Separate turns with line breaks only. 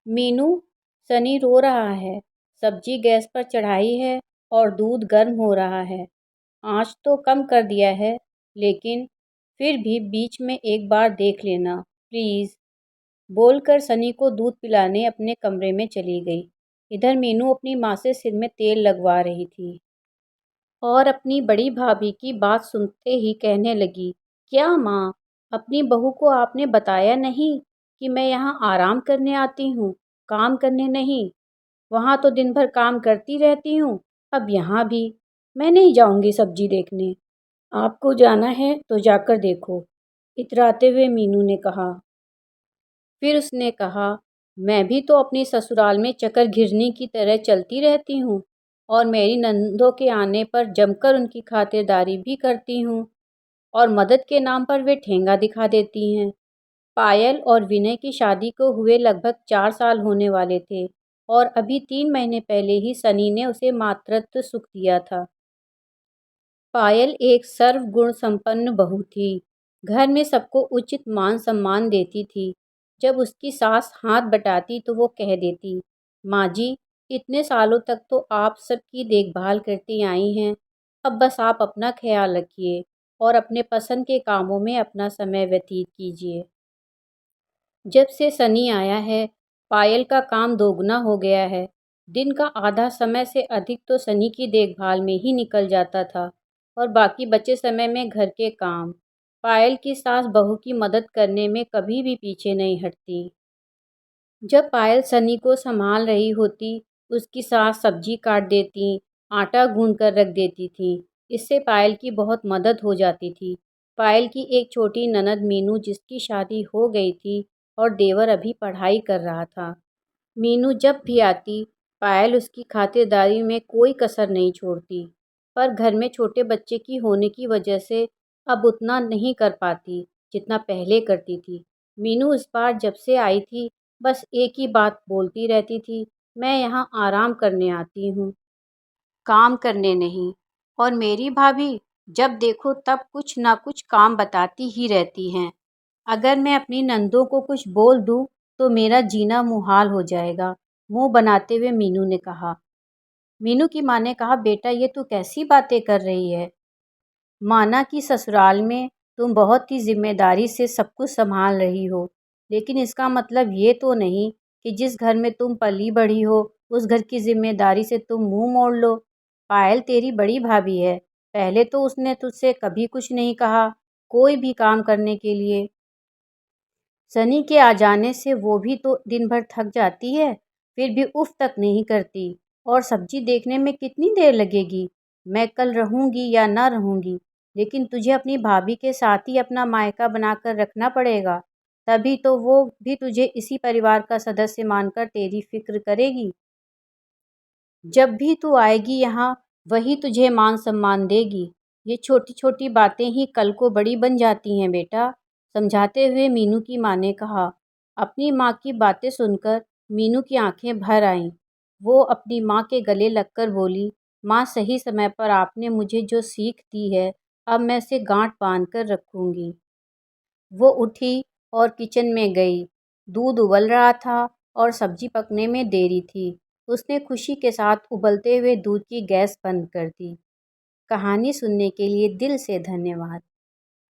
मीनू, सनी रो रहा है। सब्जी गैस पर चढ़ाई है और दूध गर्म हो रहा है। आँच तो कम कर दिया है, लेकिन फिर भी बीच में एक बार देख लेना, प्लीज़। बोलकर सनी को दूध पिलाने अपने कमरे में चली गई। इधर मीनू अपनी माँ से सिर में तेल लगवा रही थी और अपनी बड़ी भाभी की बात सुनते ही कहने लगी, क्या माँ, अपनी बहू को आपने बताया नहीं कि मैं यहाँ आराम करने आती हूँ, काम करने नहीं। वहाँ तो दिन भर काम करती रहती हूँ, अब यहाँ भी। मैं नहीं जाऊँगी सब्जी देखने। आपको जाना है तो जाकर देखो, इतराते हुए मीनू ने कहा। फिर उसने कहा, मैं भी तो अपनी ससुराल में चकर घिरनी की तरह चलती रहती हूँ और मेरी नंदों के आने पर जमकर उनकी खातिरदारी भी करती हूँ और मदद के नाम पर वे ठेंगा दिखा देती हैं। पायल और विनय की शादी को हुए लगभग 4 साल होने वाले थे और अभी 3 महीने पहले ही सनी ने उसे मातृत्व सुख दिया था। पायल एक सर्वगुण संपन्न बहू थी। घर में सबको उचित मान सम्मान देती थी। जब उसकी सास हाथ बटाती तो वो कह देती, माँ जी, इतने सालों तक तो आप सबकी देखभाल करती आई हैं, अब बस आप अपना ख्याल रखिए और अपने पसंद के कामों में अपना समय व्यतीत कीजिए। जब से सनी आया है, पायल का काम दोगुना हो गया है। दिन का आधा समय से अधिक तो सनी की देखभाल में ही निकल जाता था और बाकी बचे समय में घर के काम। पायल की सास बहू की मदद करने में कभी भी पीछे नहीं हटती। जब पायल सनी को संभाल रही होती, उसकी सास सब्जी काट देती, आटा गूंद कर रख देती थी। इससे पायल की बहुत मदद हो जाती थी। पायल की एक छोटी ननद मीनू, जिसकी शादी हो गई थी और देवर अभी पढ़ाई कर रहा था। मीनू जब भी आती, पायल उसकी खातिरदारी में कोई कसर नहीं छोड़ती। पर घर में छोटे बच्चे की होने की वजह से अब उतना नहीं कर पाती जितना पहले करती थी। मीनू इस बार जब से आई थी, बस एक ही बात बोलती रहती थी, मैं यहाँ आराम करने आती हूँ, काम करने नहीं। और मेरी भाभी जब देखो तब कुछ ना कुछ काम बताती ही रहती हैं। अगर मैं अपनी नंदों को कुछ बोल दूँ तो मेरा जीना मुहाल हो जाएगा, मुंह बनाते हुए मीनू ने कहा। मीनू की माँ ने कहा, बेटा ये तू कैसी बातें कर रही है। माना कि ससुराल में तुम बहुत ही जिम्मेदारी से सब कुछ संभाल रही हो, लेकिन इसका मतलब ये तो नहीं कि जिस घर में तुम पली बढ़ी हो उस घर की जिम्मेदारी से तुम मुंह मोड़ लो। पायल तेरी बड़ी भाभी है, पहले तो उसने तुझसे कभी कुछ नहीं कहा, कोई भी काम करने के लिए। सनी के आ जाने से वो भी तो दिन भर थक जाती है, फिर भी उफ तक नहीं करती। और सब्जी देखने में कितनी देर लगेगी। मैं कल रहूँगी या ना रहूँगी, लेकिन तुझे अपनी भाभी के साथ ही अपना मायका बनाकर रखना पड़ेगा, तभी तो वो भी तुझे इसी परिवार का सदस्य मानकर तेरी फिक्र करेगी। जब भी तू आएगी यहाँ, वही तुझे मान सम्मान देगी। ये छोटी छोटी बातें ही कल को बड़ी बन जाती हैं बेटा, समझाते हुए मीनू की माँ ने कहा। अपनी माँ की बातें सुनकर मीनू की आंखें भर आईं। वो अपनी माँ के गले लगकर बोली, माँ, सही समय पर आपने मुझे जो सीख दी है, अब मैं उसे गांठ बांध कर रखूँगी। वो उठी और किचन में गई। दूध उबल रहा था और सब्जी पकने में देरी थी। उसने खुशी के साथ उबलते हुए दूध की गैस बंद कर दी। कहानी सुनने के लिए दिल से धन्यवाद।